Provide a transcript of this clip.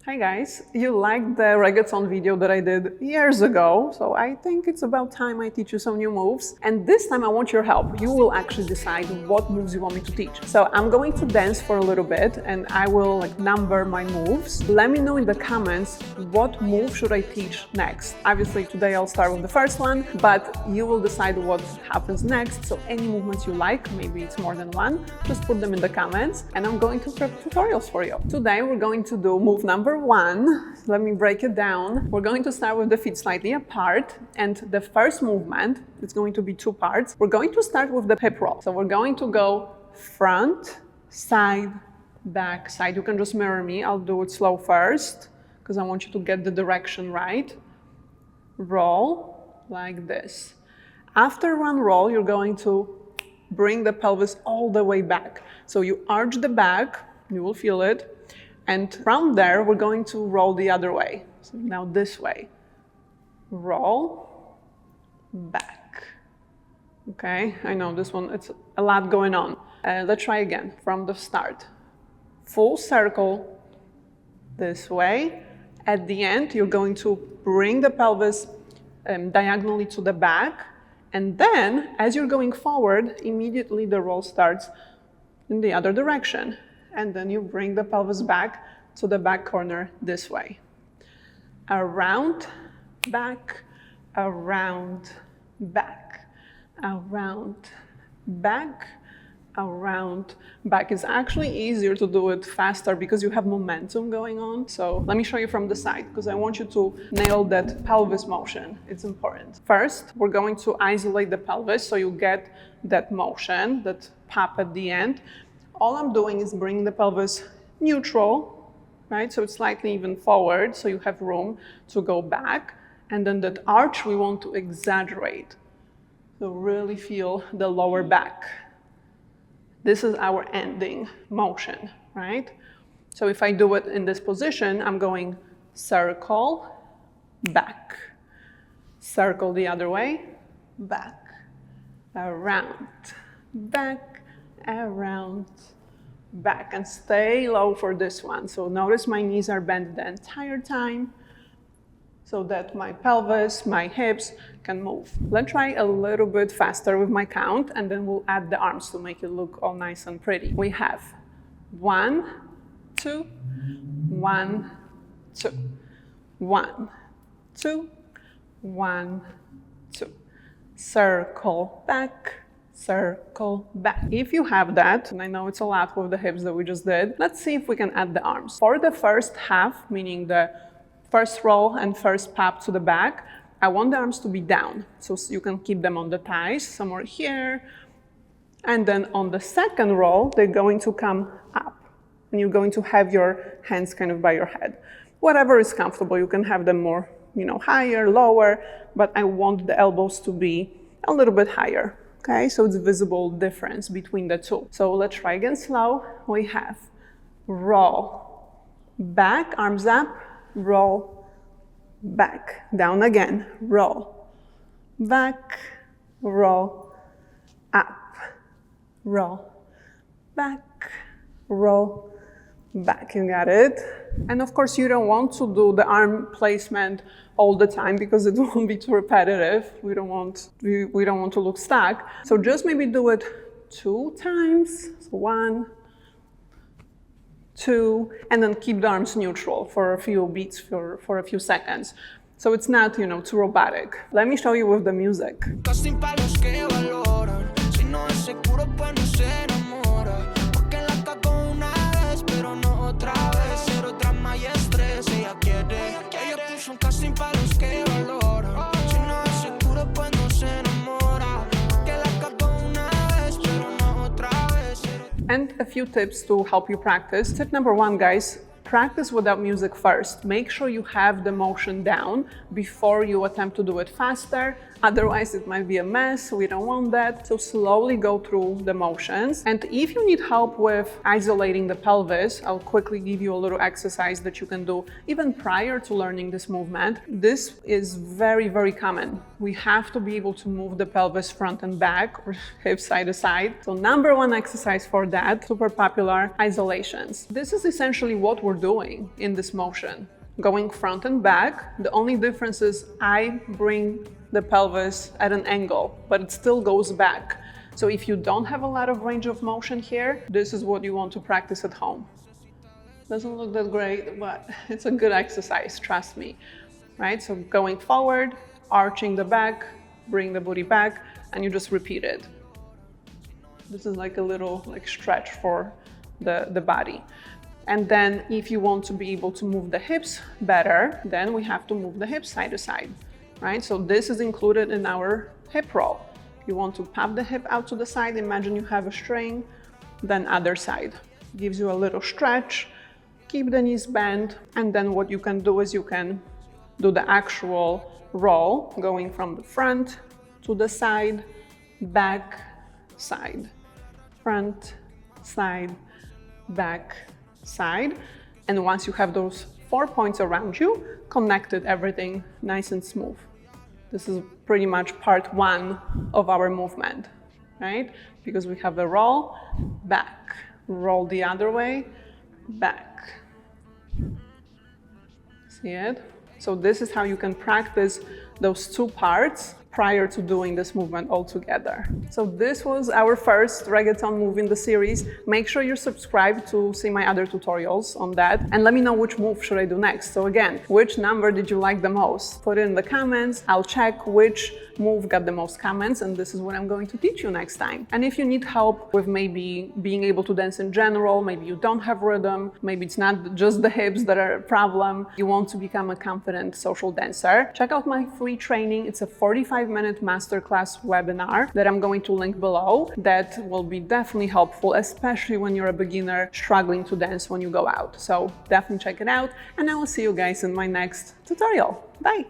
Hi guys, you liked the reggaeton video that I did years ago, so I think it's about time I teach you some new moves. And this time I want your help. You will actually decide what moves you want me to teach. So I'm going to dance for a little bit and I will number my moves. Let me know in the comments what move should I teach next. Obviously today I'll start with the first one, but you will decide what happens next. So any movements you like, maybe it's more than one, just put them in the comments and I'm going to prep tutorials for you. Today we're going to do move number one. Let me break it down. We're going to start with the feet slightly apart, and the first movement, it's going to be two parts. We're going to start with the hip roll. So we're going to go front, side, back, side. You can just mirror me. I'll do it slow first because I want you to get the direction right. Roll like this. After one roll, you're going to bring the pelvis all the way back. So you arch the back, you will feel it. And from there, we're going to roll the other way. So now this way. Roll, back. Okay, I know this one, it's a lot going on. Let's try again from the start. Full circle this way. At the end, you're going to bring the pelvis diagonally to the back. And then, as you're going forward, immediately the roll starts in the other direction. And then you bring the pelvis back to the back corner this way. Around, back, around, back, around, back, around, back. It's actually easier to do it faster because you have momentum going on. So let me show you from the side because I want you to nail that pelvis motion. It's important. First, we're going to isolate the pelvis so you get that motion, that pop at the end. All I'm doing is bring the pelvis neutral, right? So it's slightly even forward, so you have room to go back. And then that arch we want to exaggerate. So really feel the lower back. This is our ending motion, right? So if I do it in this position, I'm going circle, back. Circle the other way, back. Around, back. Around, back, and stay low for this one. So notice my knees are bent the entire time so that my pelvis, my hips can move. Let's try a little bit faster with my count and then we'll add the arms to make it look all nice and pretty. We have 1, 2, 1, 2, 1, 2, 1, 2. Circle back. Circle back. If you have that, and I know it's a lot with the hips that we just did, let's see if we can add the arms. For the first half, meaning the first roll and first pop to the back, I want the arms to be down. So you can keep them on the thighs, somewhere here. And then on the second roll, they're going to come up. And you're going to have your hands kind of by your head. Whatever is comfortable, you can have them more, higher, lower, but I want the elbows to be a little bit higher. Okay, so it's visible difference between the two. So let's try again slow. We have roll, back, arms up, roll, back, down again, roll, back, roll, up, roll, back, roll, back. You got it? And of course you don't want to do the arm placement all the time because it won't be too repetitive. We don't want to look stuck. So just maybe do it 2 times. So 1, 2, and then keep the arms neutral for a few beats, for a few seconds. So it's not, too robotic. Let me show you with the music. And a few tips to help you practice. Tip number 1, guys, practice without music first. Make sure you have the motion down before you attempt to do it faster. Otherwise, it might be a mess. We don't want that. So slowly go through the motions. And if you need help with isolating the pelvis, I'll quickly give you a little exercise that you can do even prior to learning this movement. This is very, very common. We have to be able to move the pelvis front and back or hips side to side. So number one exercise for that, super popular, isolations. This is essentially what we're doing in this motion. Going front and back. The only difference is I bring the pelvis at an angle, but it still goes back. So if you don't have a lot of range of motion here, this is what you want to practice at home. Doesn't look that great, but it's a good exercise, trust me. Right? So going forward, arching the back, bring the booty back, and you just repeat it. This is like a little stretch for the body. And then if you want to be able to move the hips better, then we have to move the hips side to side, right? So this is included in our hip roll. You want to pop the hip out to the side, imagine you have a string, then other side. Gives you a little stretch, keep the knees bent, and then what you can do is you can do the actual roll, going from the front to the side, back, side, front, side, back, side. And once you have those 4 points around you, connected everything nice and smooth. This is pretty much part one of our movement, right? Because we have the roll, back, roll the other way, back. See it? So this is how you can practice those two parts prior to doing this movement all together. So this was our first reggaeton move in the series. Make sure you're subscribed to see my other tutorials on that, and let me know which move should I do next. So again, which number did you like the most? Put it in the comments. I'll check which move got the most comments, and this is what I'm going to teach you next time. And if you need help with maybe being able to dance in general, maybe you don't have rhythm, maybe it's not just the hips that are a problem, you want to become a confident social dancer, check out my free training. It's a 45-minute masterclass webinar that I'm going to link below that will be definitely helpful, especially when you're a beginner struggling to dance when you go out. So definitely check it out, and I will see you guys in my next tutorial. Bye!